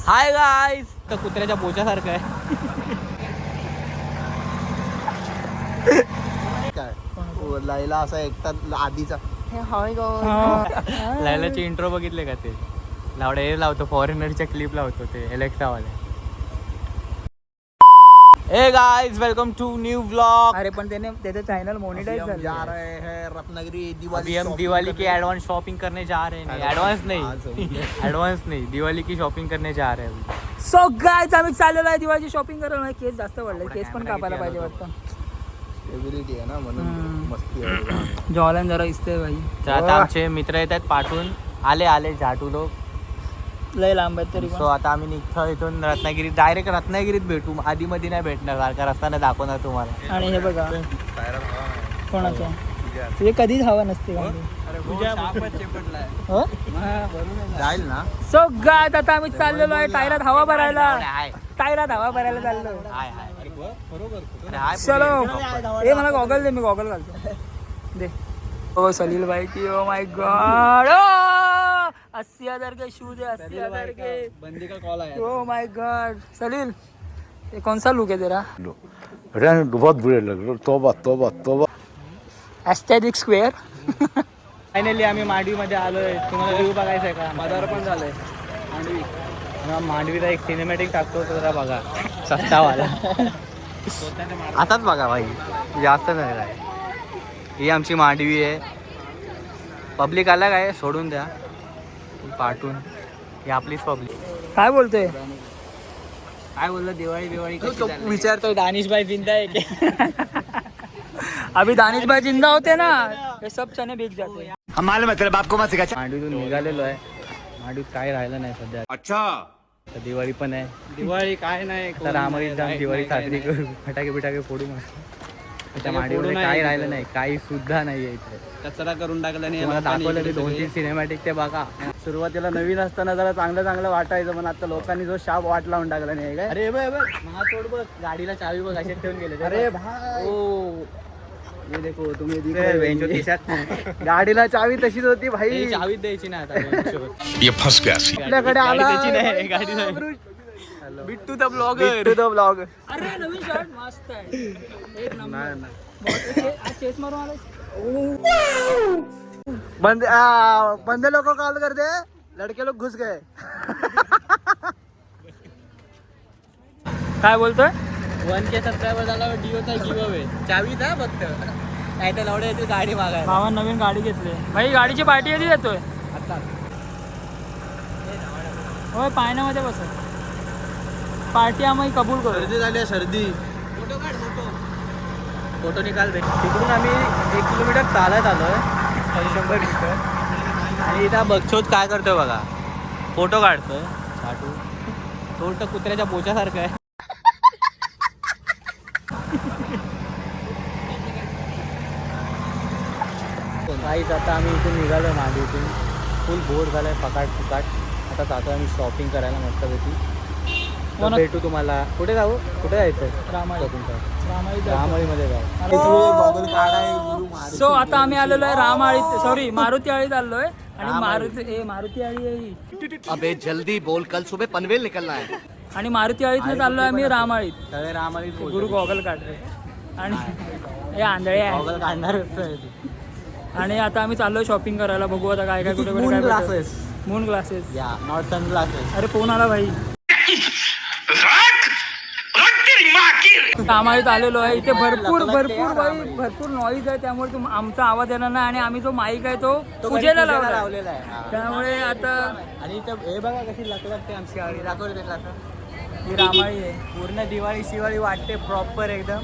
Hi guys. तर कुत्र्याच्या बोच्यासारखं आहे. काय लायला असा एकटा आधीचा लायलाचे इंट्रो बघितले का ते? लावडा हे लावतो, फॉरेनरच्या क्लिप लावतो ते एलेक्सावाले. Hey guys, welcome to new vlog. अरे पण त्याने त्याचं चॅनल मोनिटाइज झालं. जा रहे हैं रत्नागिरी अभी हम दिवाली की एडवांस शॉपिंग करने जा रहे हैं. एडवांस नहीं, दिवाली की शॉपिंग करने जा रहे हैं. सो गाइस, आम्ही चाललेलो आहे दिवाळीची शॉपिंग करायला. केस जास्त वाढले, केस पण कापायला पाहिजे वाटतं. स्टेबिलिटी आहे ना म्हणून मस्ती आहे. जॉलन जरा दिसते भाई. तर आता आमचे मित्र येत आहेत पाठवून. आले झाटू लोक लय लांब आहेत तरी सो पण. आता आम्ही निघतो इथून रत्नागिरी. डायरेक्ट रत्नागिरीत भेटू, आधी मध्ये नाही भेटणार. सारखा रस्त्याने दाखवणार तुम्हाला. आणि हे बघा कोणाचं तुझे कधीच हवा नसते का? जाईल ना. सो गाइस, आता आम्ही चाललेलो आहे टायरात हवा भरायला. टायरात हवा भरायला चाललो. चलो ए मला गॉगल दे, मी गॉगल घालतो. दे. ओ सलील भाई की oh my God, 80,000 K shoes है. 80,000 के बंदी का कॉल आया. ओ माय गॉड सलील, ये कौन सा लुक है तेरा? बहुत बुरे लग रहे. तोबा तोबा तोबा. Aesthetic square. फायनली आम्ही मांडवीमध्ये आलोय. तुम्हाला व्ह्यू बघायचा आहे का? बाजार पण झालंय मांडवी. मांडवीचा एक सिनेमॅटिक टाकतो तो जरा बघा, सस्तावाला. असाच बघा भाई, जास्त नाही काय. ही आमची मांडवी आहे. पब्लिक आला काय सोडून द्या पाठवून. ही आपलीच पब्लिक. काय बोलतोय? काय बोललं? दिवाळी तो विचारतोय दानिश भाई जिंदा है क्या? अभी दानिश भाई जिंदा होते ना, हे सब चने बिक जाते. हम मालूम है तेरे बाप को मत सिखा. मांडवीतून निघालेलो आहे. मांडवीत काय राहिलं नाही सध्या. अच्छा. तर दिवाळी पण आहे. दिवाळी काय नाही. तर आम्हाला जाऊन दिवाळी साजरी करू, फटाके बिटाके फोडू मस्त. त्या मांडवीमध्ये काय राहिलं नाही, काही सुद्धा नाहीये इथे. कचरा करून टाकला नाही. मला दाखवलं ते 2-3 सिनेमॅटिक ते बघा. सुरुवातीला नवीन असताना जरा चांगलं वाटायचं, पण आता लोकांनी जो शाप वाट लावून टाकला नाही काय. अरे महातोड बघ, गाडीला चावी बघ अशी ठेवून गेले. अरे भाई, ओ ये देखो तुम्ही गाडीला चावी तशीच होती भाई. चावी द्यायची ना आता. ये फंस गया. आपल्याकडे आला नाही गाडी. Bittu the blogger. अरे नवीन शर्ट मस्त आहे, एक नंबर. आज चेस मारून आलो. बंदे लोक कॉल करते, लड़के लोग घुस गए. काय बोलतोय? 1K सबस्क्रायबर झाला डिओचा गिव अवे. चावी द्या फक्त, नाही तर लवडे येतील गाडी मागायला. भावा नवीन गाडी घेतली भाई. गाडीची पार्टी कधी देतोय? आता होय, पायण्यामध्ये बसत पार्टी आम्ही कबूल करू. सर्दी झाली, सर्दी. फोटो निकाल दे. तिकडून आम्ही 1 किलोमीटर चालत आलोय, 100 मीटर. आणि इथं बघचोत काय करतोय बघा, फोटो काढतोय. छाटू तोट कुत्र्याच्या बोच्यासारखं आहे. काहीच. आता आम्ही इथून निघालो मांडवीतून. फुल बोर झालाय, फुकाट. आता जातो आम्ही शॉपिंग करायला मस्तपैकी. तर भेटू तुम्हाला. कुठे जाऊ, कुठे जायचं? रामाळीमध्ये जाऊ. सो आता आम्ही आलेलो आहे रामाळीत, सॉरी मारुती आळीत आलोय. आणि मारुती आळी आहे. अबे जल्दी बोल, कल सुबह पनवेल निकलना है. आणि मारुती आळीत चाललोय आम्ही रामाळीत. सगळे रामाळीत गुरु गॉगल काढले आणि हे आंधळे आहे. गॉगल काढणार. आणि आता आम्ही चाललोय शॉपिंग करायला. बघू आता काय कुठे मून ग्लासेस. Moon glasses. या नॉट सन ग्लासेस. अरे फोन आला भाई. रामाळीत आलेलो आहे. इथे भरपूर नॉईज आहे, त्यामुळे आमचा आवाज येणार नाही. आणि आम्ही जो माईक आहे तो पूजेला लावलेला आहे. त्यामुळे आता आणि इथं हे बघा कशी लकलकते आमची गाडी. दाखवली ही रामाळी आहे. पूर्ण दिवाळी शिवाळी वाटते प्रॉपर एकदम.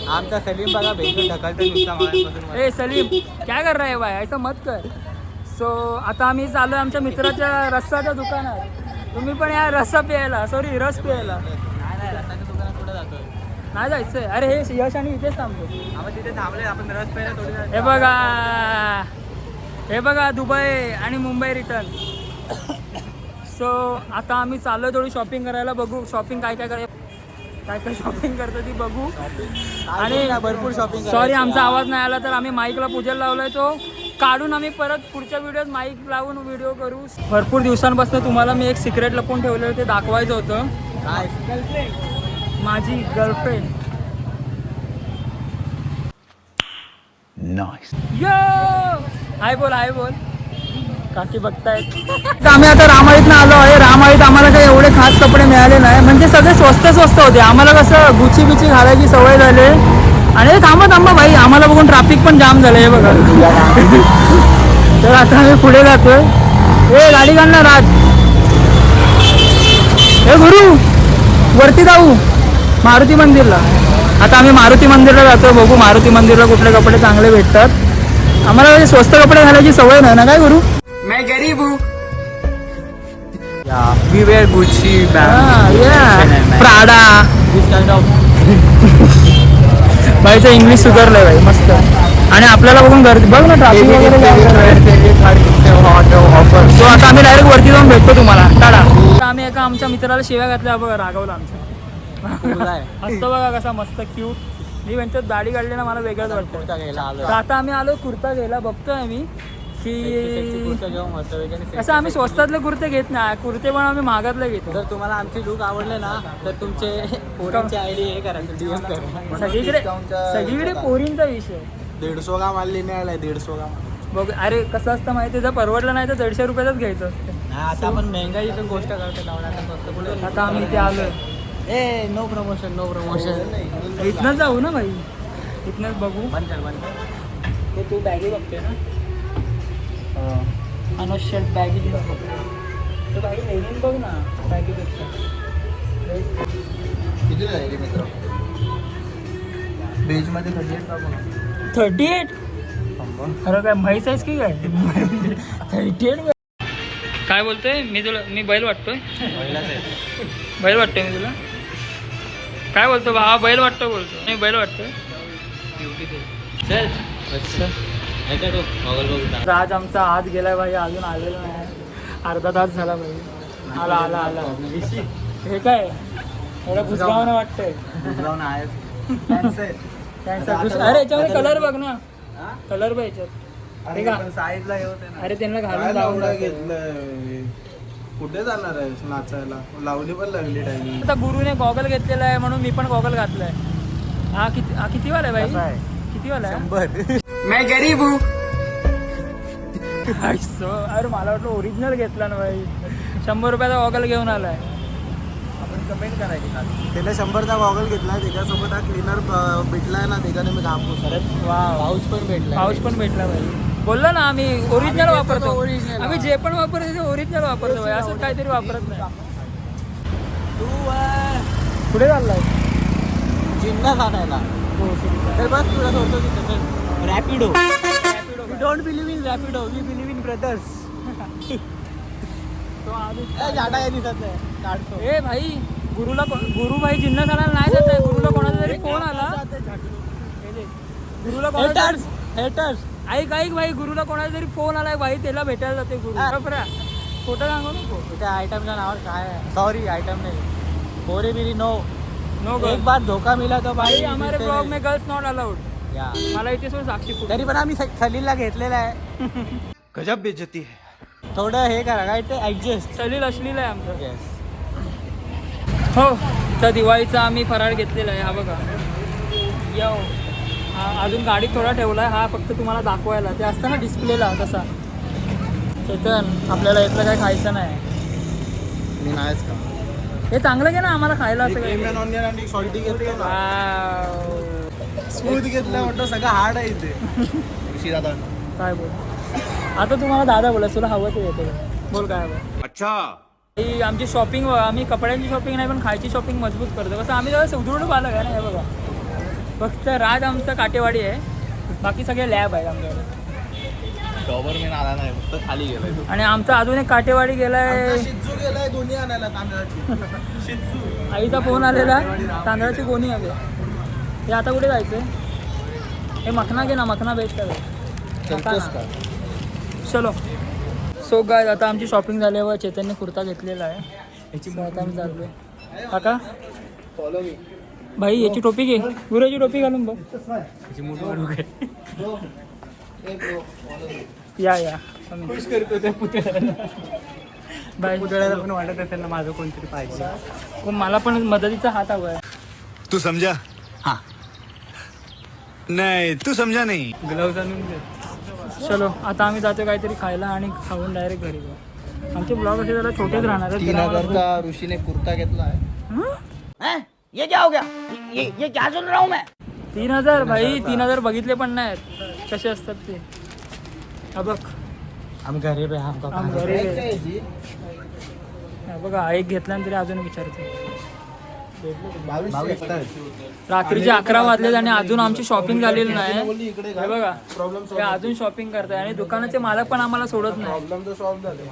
आमचा सलीम बघा भेटून ढकलतो नुसता मागापासून. ए सलीम, काय कर रहा है भाई, ऐसा मत कर. सो आता आम्ही चाललोय आमच्या मित्राच्या रस्साच्या दुकानात. तुम्ही पण या रस प्यायला. नाही रस्त्याच्या दुकानात कुठे जातोय? नाही जायचंय. अरे हे यश आणि इथेच थांबतो. आपण तिथे थांबले, आपण रस प्यायला थोडी. हे बघा दुबई आणि मुंबई रिटर्न. सो आता आम्ही चाललोय थोडी शॉपिंग करायला. बघू शॉपिंग काय शॉपिंग करतो ती बघू. आणि भरपूर शॉपिंग. सॉरी आमचा आवाज नाही आला तर आम्ही माईकला पूजेला लावलाय तो काढून आम्ही परत पुढच्या व्हिडिओत माईक लावून व्हिडिओ करू. भरपूर दिवसांपासून तुम्हाला मी एक सिक्रेट लपून ठेवलेलं ते दाखवायचं होतं. माझी गर्लफ्रेंड. यो हाय बोल हाय बोल. काकी बघतायत. आम्ही आता रामाळीतनं आलो आहे. रामाळीत आम्हाला काही एवढे खास कपडे मिळाले नाही, म्हणजे सगळे स्वस्त होते. आम्हाला कसं गुची बिची घालायची सवय झाली. आणि थांबा भाई, आम्हाला बघून ट्रॅफिक पण जाम झालं हे बघा. तर आता आम्ही पुढे जातोय. ए गाडी काढणार राज. हे गुरु वरती जाऊ मारुती मंदिरला. आता आम्ही मारुती मंदिरला जातोय. बघू मारुती मंदिरला कुठले कपडे चांगले भेटतात. आम्हाला स्वस्त कपडे घालायची सवय नाही ना काय गुरु. मैं गरीब हूँ. We wear Gucci Prada this kind of. भाईचं इंग्लिश सुधारलंय भाई मस्त. आणि आपल्याला बघून गर्दी बघ ना ट्रॅफिक ऑफर. सो आता आम्ही डायरेक्ट वरती जाऊन भेटतो तुम्हाला. टाटा. आम्ही एका आमच्या मित्राला शिव्या घातल्या बघा. रागवला आमच्या. असतो बघा कसा मस्त क्यूट. मी म्हणतो दाढी काढली ना मला वेगळंच वाटतं. तर आता आम्ही आलो कुर्ता घ्यायला. बघतोय आम्ही की असं आम्ही स्वस्तातले कुर्ते घेत नाही. कुर्ते पण आम्ही महागातले घेतो. जर तुम्हाला आमचे लुक आवडले ना तर तुमचे पोरींची आयडी हे करायचं DM करा. सगळीकडे पोरींचा विषय. 150 का माल लेने आलाय. 150 का बघ अरे कसं असतं माहिती, जर परवडलं नाही तर 150 रुपयाचाच घ्यायचं असतं. आता आपण महंगाईची पण गोष्ट करतो. आता आम्ही इथे आलोय. ए नो प्रमोशन. इथनंच जाऊ ना भाई. इथनंच बघू. बंद कर. ते तू बॅगी बघते ना. अनुज शर्ट बॅगी तो बॅगी लेनिन बघ ना बॅगीपेक्षा. किती राहिले मित्र. बेज मध्ये 38. खरं काय म्हैस आहेस की काय. 38. काय बोलतोय मी बैल वाटतोय. बैल वाटतोय मी तुला. काय बोलतो भावा बैल वाटतो बोलतो. मी बैल वाटतोय. राज आमचा आज गेलाय भाई. अजून आलेला नाही. अर्धा तास झाला भाई. आला हे काय एवढं भुसगावनं वाटतंय. अरे याच्यामध्ये कलर बघ ना. कलर बघ याच्यात. साईडला हे होते ना. अरे त्यांना घालून जाऊन घेतलं. कुठे जाणार आहे नाचायला. लावणी पण लागली टाइमिंग. आता गुरुने गॉगल घेतलेला आहे म्हणून मी पण गॉगल घातलाय. हा किती वाला आहे भाई. किती वाला आहे. 100. मैं गरीब हूँ. अरे मला वाटलं ओरिजिनल घेतला ना भाई. 100 रुपयाचा गॉगल घेऊन आलाय. आपण कमेंट करायची ना. त्याला 100चा गॉगल घेतलाय. त्याच्यासोबत हा क्लीनर भेटलाय ना. त्याच्याने मी घाम पुसले. पाऊस पण भेटला. पाऊस पण भेटला भाई. बोललो ना आम्ही ओरिजिनल वापरतो. आम्ही जे पण वापरतो ते ओरिजिनल वापरतो भाई. असं काहीतरी वापरत नाही. पुढे चाललाय जिन्नस आणायला. तर बस तुला सोडतो. Rapido. We don't believe in Rapido. We believe in brothers. झाडा आहे दिसत नाही. काढतो. ए भाई गुरु भाई जिन्नस आणायला नाही जात आहे. गुरुला कोणाचा तरी फोन आला. गुरुला हेटर्स. ऐक भाई गुरुला कोणाचा तरी फोन आलाय भाई. त्याला भेटायला जाते गुरु. खोटं सांगू नको. त्या आयटमच्या नावावर काय आहे. सॉरी आयटम नाही. पोरे मेरी नो नो एक बार धोका मिला तो भाई. भाई. हमारे ब्लॉग में गर्ल्स नॉट अलाउड. मला इथे सोड साक्षी. तरी पण आम्ही सलीलला घेतलेला आहे. गजब बेइज्जती है. थोडं हे करा काय ते ऍडजस्ट. सलील अश्लील आहे आमचं. हो तर दिवाळीचा आम्ही फराळ घेतलेला आहे. हा बघा. हा अजून गाडीत थोडा ठेवला आहे. हा फक्त तुम्हाला दाखवायला. ते असतं ना डिस्प्लेला तसा. चेतन आपल्याला इथलं काय खायचं नाही. मी नाहीच का. हे चांगलं घे ना आम्हाला खायला. असं क्रीम ऑनियन आणि सॉल्टी घेतलं ना. काय स्मूथ घेतलं म्हटलं सगळं हार्ड आहे इथे. काय बोल. आता तुम्हाला दादा बोला तुला हवं ते येते. बोल काय हवं. अच्छा. ही आमची शॉपिंग. आम्ही कपड्यांची शॉपिंग नाही पण खायची शॉपिंग मजबूत करतो. कसं आम्ही जरा सुदृढ पालक आहे ना. हे बघा फक्त राज आमचं काटेवाडी आहे. बाकी सगळे लॅब आहेत आमच्याकडे. डॉबरमॅन आला नाही फक्त खाली गेलाय. आणि आमचा अजून एक काटेवाडी गेलाय. शिज्जू गेलाय दोन्ही आणायला तांदळाची. शिज्जू. आईचा फोन आलेला तांदळाची गोणी हवी. हे आता कुठे जायचंय. हे मखना घे ना. मखना भेटतं. चलो. सो गाय आता आमची शॉपिंग झाल्यावर चेतनने कुर्ता घेतलेला आहे. याची आता आम्ही चाललोय. काका फॉलो मी. भाई याची टोपी घे. गुराची टोपी घालून बघ. या खुश करतो त्या पुतळ्याला. बाय. पुतळ्याला पण वाटत असेल ना माझं कोणतरी पाहिजे. मला पण मदतीचा हात हवा आहे. तू समझा? हाँ नहीं तू समझा नहीं. ग्लव्ज आणून दे. चलो आता आम्ही जातो काहीतरी खायला आणि खाऊन डायरेक्ट घरी जाऊ. आमचे ब्लॉग असे जरा छोटेच राहणार आहेत. 3000 ऋषीने कुर्ता घेतला आहे. 3000 भाई 3000 बघितले पण नाहीत कसे असतात ते. हा बघ आम्ही घरी बे आम घरी आहे. हा बघा एक घेतल्यानंतर अजून विचारते. 22 रात्रीचे 11 वाजलेत आणि अजून आमची शॉपिंग झालेली नाही. इकडे हे बघा प्रॉब्लेम ते अजून शॉपिंग करताय आणि दुकानाचे मालक पण आम्हाला सोडत नाही. प्रॉब्लेम तर सॉल्व्ह झाले.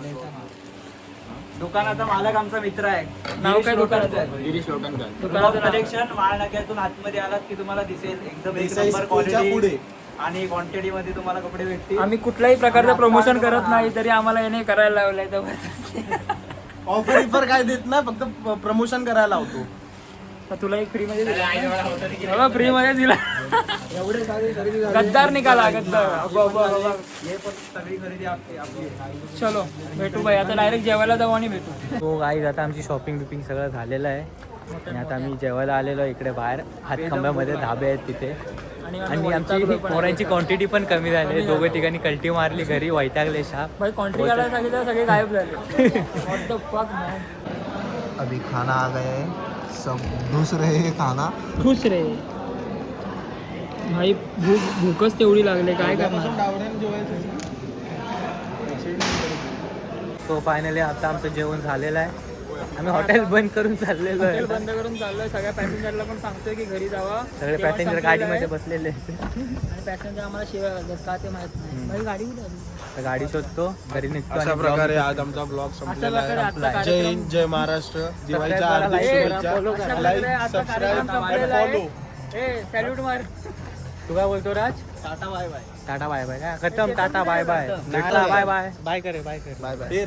दुकानाचा मालक आमचा मित्र आहे. नाव काय दुकानाचं? गिरीश लोटनकर. दुकानाचं नाव? कलेक्शन माळनाक्यातून आतमध्ये आलात की तुम्हाला दिसेल एकदम एक देसाई नंबर स्कूलच्या क्वालिटी पुढे. आणि क्वांटिटी मध्ये तुम्हाला कपडे भेटतील. आम्ही कुठल्याही प्रकारचं प्रमोशन करत नाही तरी आम्हाला याने करायला लावलंय तर ऑफर काय देत ना, फक्त प्रमोशन करायला लावतो. तुला एक फ्री मध्ये दिला. फ्री मध्ये दिला. एवढे सारे खरेदी गद्दार निघाला गद्दार. हे पण सगळी खरेदी आपली आहे. चलो भेटू भाई. आता डायरेक्ट जेवायला जाऊ आणि भेटू. तो गाईज आता आमची शॉपिंग बिपिंग सगळं झालेलं आहे आणि आता आम्ही जेवायला आलेलो इकडे बाहेर हातखंब्यामध्ये धाबे आहेत तिथे. आणि आमची पोरांची क्वांटिटी पण कमी झाली. दोघं ठिकाणी कल्टी मारली, घरी वैतागले शाप. भाई कॉन्ट्री काढायला सांगितलं सगळे गायब झाले. What the fuck man? अभी खाना आ गया है, सब घुस रहे हैं खाना. खुश रे भाई. भूकच तेवढी लागले काय करणार. सो फायनली आता आमचं जेवण झालेलं आहे. आम्ही हॉटेल बंद करून चाललेलो आहे. हॉटेल बंद करून चाललोय. सगळ्या पॅसेंजरला पण सांगतोय की घरी जावा. सगळे जेवण पॅसेंजर संपलेलं गाडीमध्ये आहे. बसलेले आहेत. आणि पॅसेंजर आम्हाला शिवाय घालतात का ते माहित नाही. भाई गाडी कुठे आली? तर गाडी शोधतो, घरी निघतो. अशा आणि प्रकारे vlog आज आमचा ब्लॉग अशा संपलेला प्रकारे आजचा आहे. जय कार्यक्रम हिंद, जय महाराष्ट्र. दिवाळीच्या करा, हार्दिक like करा, शुभेच्छा. follow अशा करा. प्रकारे आजचा कार्यक्रम संपलेला आहे. ए सॅल्यूट मार. तू काय बोलतो Raj? Tata bye bye. Tata bye bye काय खतम. Tata bye bye. Tata bye bye. Bye करे बाय करे. Bye bye.